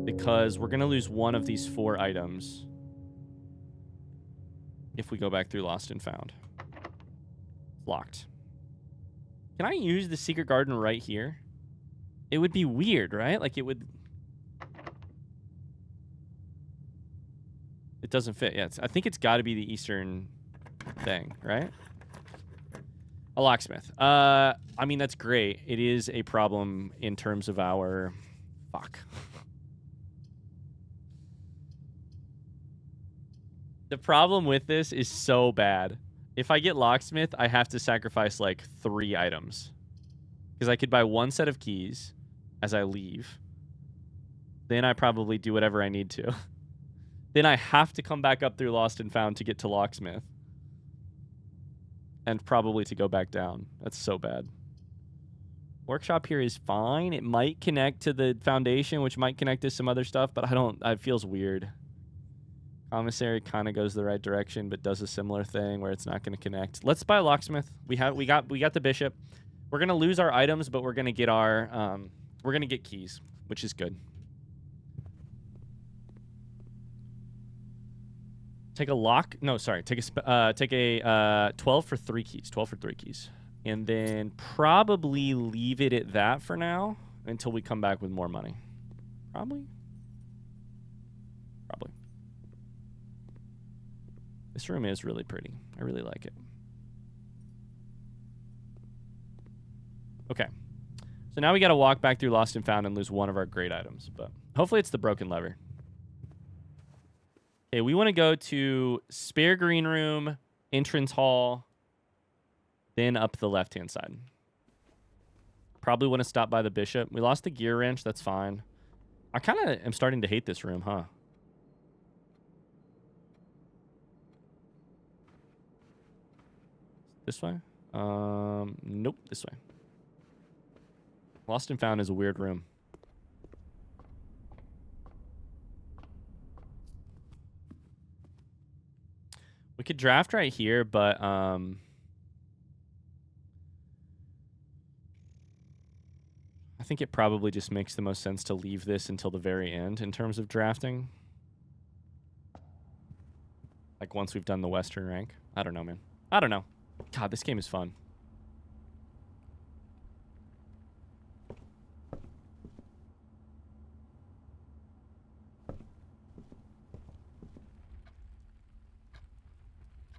because we're going to lose one of these 4 items if we go back through Lost and Found. Locked. Can I use the secret garden right here? It would be weird, right? Like, it would... It doesn't fit. Yeah, I think it's got to be the eastern thing, right? A locksmith. I mean, that's great. It is a problem in terms of our... Fuck. The problem with this is so bad. If I get locksmith, I have to sacrifice like 3 items. Because I could buy 1 set of keys as I leave. Then I probably do whatever I need to. Then I have to come back up through Lost and Found to get to locksmith. And probably to go back down. That's so bad. Workshop here is fine. It might connect to the foundation, which might connect to some other stuff, but it feels weird. Commissary kind of goes the right direction, but does a similar thing where it's not going to connect. Let's buy a locksmith. We got the bishop. We're going to lose our items, but we're going to get our we're going to get keys, which is good. Take a lock. No, sorry. Take a 12 for 3 keys. 12 for 3 keys. And then probably leave it at that for now until we come back with more money. Probably. This room is really pretty. I really like it. Okay. So now we got to walk back through Lost and Found and lose one of our great items. But hopefully it's the broken lever. Okay, we want to go to spare green room, entrance hall, then up the left-hand side. Probably want to stop by the bishop. We lost the gear wrench. That's fine. I kind of am starting to hate this room, huh? This way? Nope, this way. Lost and Found is a weird room. We could draft right here, but I think it probably just makes the most sense to leave this until the very end in terms of drafting. Like once we've done the Western rank. I don't know, man. I don't know. God, this game is fun.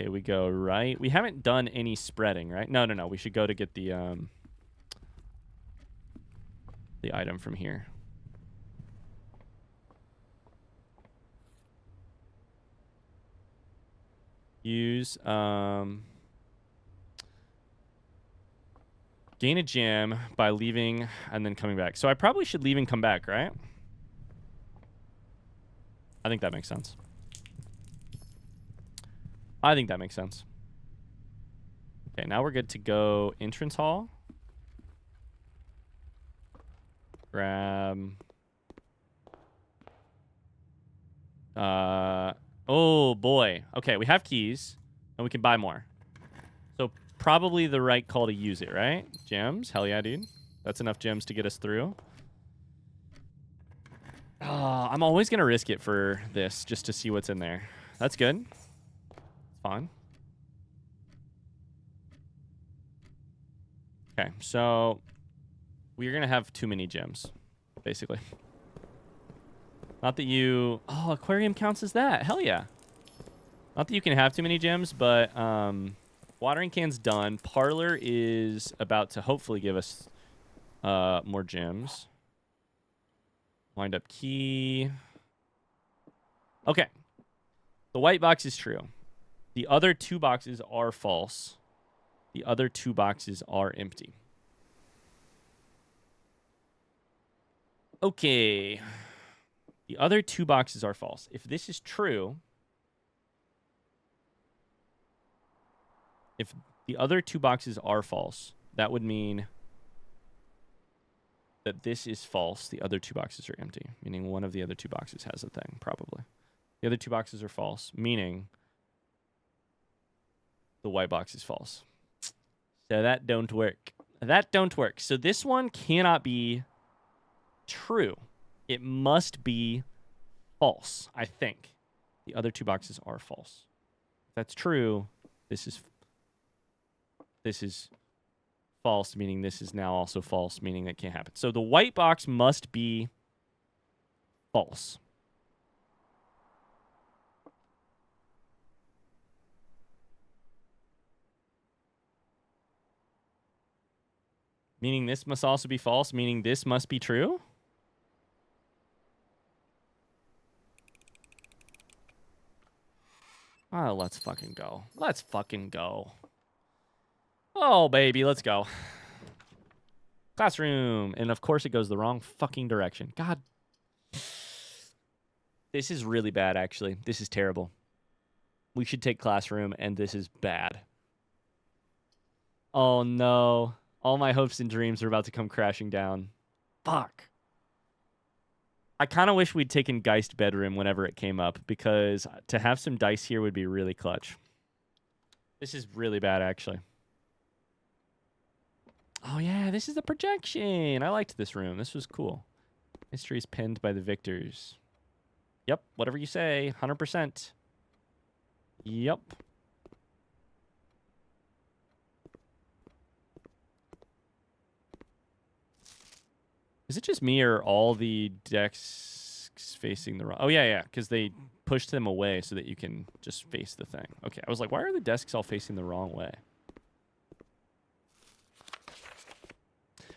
Okay, we go right. We haven't done any spreading, right? No. We should go to get the item from here. Use gain a gem by leaving and then coming back. So I probably should leave and come back, right? I think that makes sense. Okay, now we're good to go entrance hall. Grab. Oh boy. Okay, we have keys, and we can buy more. So probably the right call to use it, right? Gems? Hell yeah, dude. That's enough gems to get us through. Oh, I'm always gonna risk it for this just to see what's in there. That's good. It's fine. Okay, so we're gonna have too many gems, basically. Not that you... Oh, aquarium counts as that. Hell yeah. Not that you can have too many gems, but watering can's done. Parlor is about to hopefully give us more gems. Wind up key. Okay. The white box is true. The other two boxes are false. The other two boxes are empty. Okay. The other two boxes are false. If this is true, if the other two boxes are false, that would mean that this is false. The other two boxes are empty, meaning one of the other two boxes has a thing, probably. The other two boxes are false, meaning the white box is false. So that don't work. That don't work. So this one cannot be true. It must be false, I think. The other two boxes are false. If that's true, this is false, meaning this is now also false, meaning that can't happen. So the white box must be false. Meaning this must also be false, meaning this must be true? Oh, let's fucking go. Let's fucking go. Oh, baby, let's go. Classroom. And of course it goes the wrong fucking direction. God. This is really bad, actually. This is terrible. We should take classroom, and this is bad. Oh, no. All my hopes and dreams are about to come crashing down. Fuck. I kind of wish we'd taken Geist Bedroom whenever it came up, because to have some dice here would be really clutch. This is really bad, actually. Oh, yeah, this is the projection. I liked this room. This was cool. Mysteries penned by the victors. Yep, whatever you say. 100%. Yep. Is it just me or all the desks facing the wrong... Oh, yeah, because they pushed them away so that you can just face the thing. Okay, I was like, why are the desks all facing the wrong way?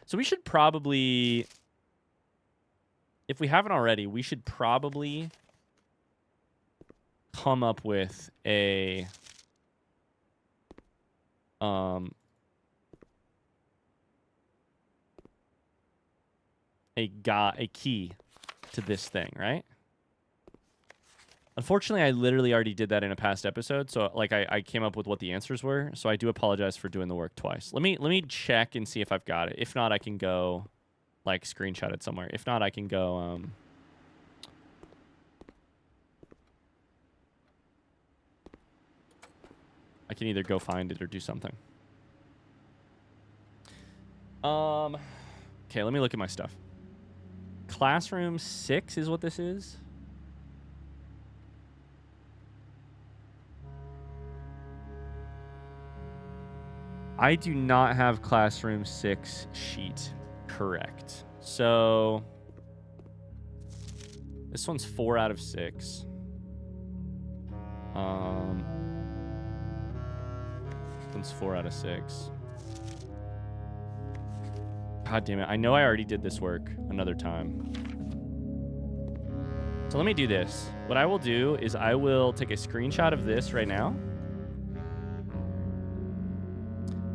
So we should probably... If we haven't already, we should probably come up with a... a key to this thing, right? Unfortunately, I literally already did that in a past episode, so like I came up with what the answers were, so I do apologize for doing the work twice. Let me check and see if I've got it. If not, I can go like screenshot it somewhere. If not, I can go I can either go find it or do something. Okay, let me look at my stuff. Classroom 6 is what this is. I do not have Classroom 6 sheet correct. So this one's 4 out of 6. This one's 4 out of 6. God damn it. I know I already did this work another time. So let me do this. What I will do is I will take a screenshot of this right now.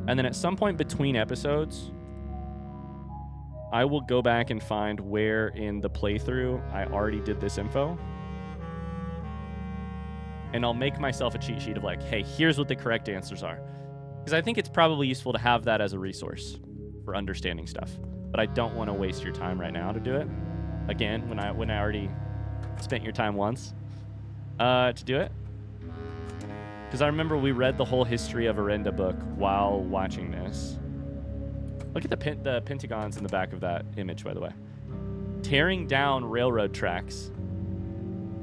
And then at some point between episodes, I will go back and find where in the playthrough I already did this info. And I'll make myself a cheat sheet of like, hey, here's what the correct answers are. Because I think it's probably useful to have that as a resource for understanding stuff. but I don't want to waste your time right now to do it. Again, when I already spent your time once to do it. Because I remember we read the whole history of Arenda book while watching this. Look at the pentagons in the back of that image, by the way. Tearing down railroad tracks,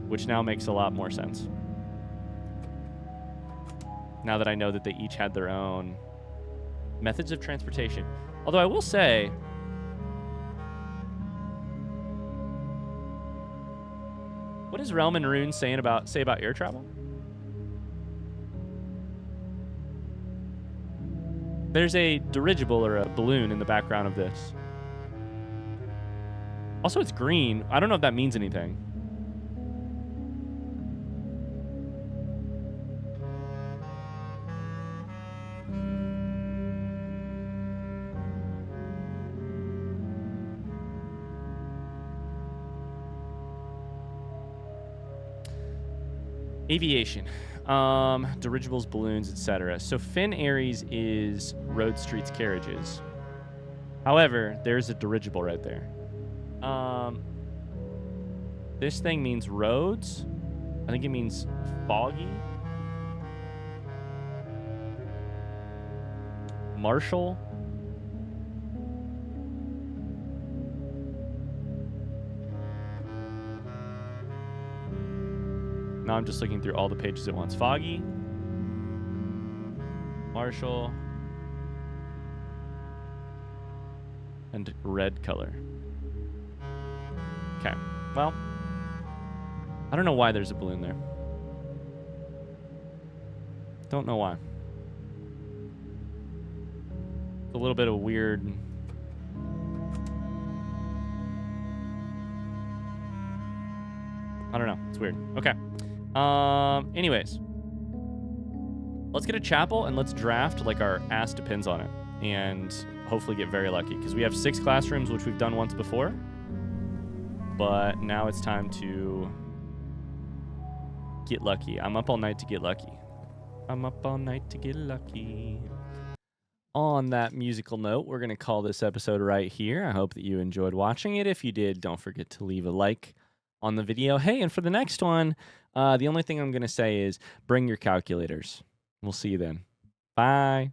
which now makes a lot more sense. Now that I know that they each had their own methods of transportation. Although I will say, what does Realm and Rune say about air travel? There's a dirigible or a balloon in the background of this. Also, it's green. I don't know if that means anything. Aviation. Dirigibles, balloons, etc. So Finn Aries is road, streets, carriages. However, there's a dirigible right there. This thing means roads. I think it means foggy. Marshall. Now I'm just looking through all the pages at once. Foggy. Marshall. And red color. Okay. Well, I don't know why there's a balloon there. Don't know why. It's a little bit of weird. I don't know. It's weird. Okay. Anyways. Let's get a chapel and let's draft like our ass depends on it. And hopefully get very lucky. Because we have 6 classrooms, which we've done once before. But now it's time to get lucky. I'm up all night to get lucky. I'm up all night to get lucky. On that musical note, we're going to call this episode right here. I hope that you enjoyed watching it. If you did, don't forget to leave a like on the video. Hey, and for the next one, the only thing I'm going to say is bring your calculators. We'll see you then. Bye.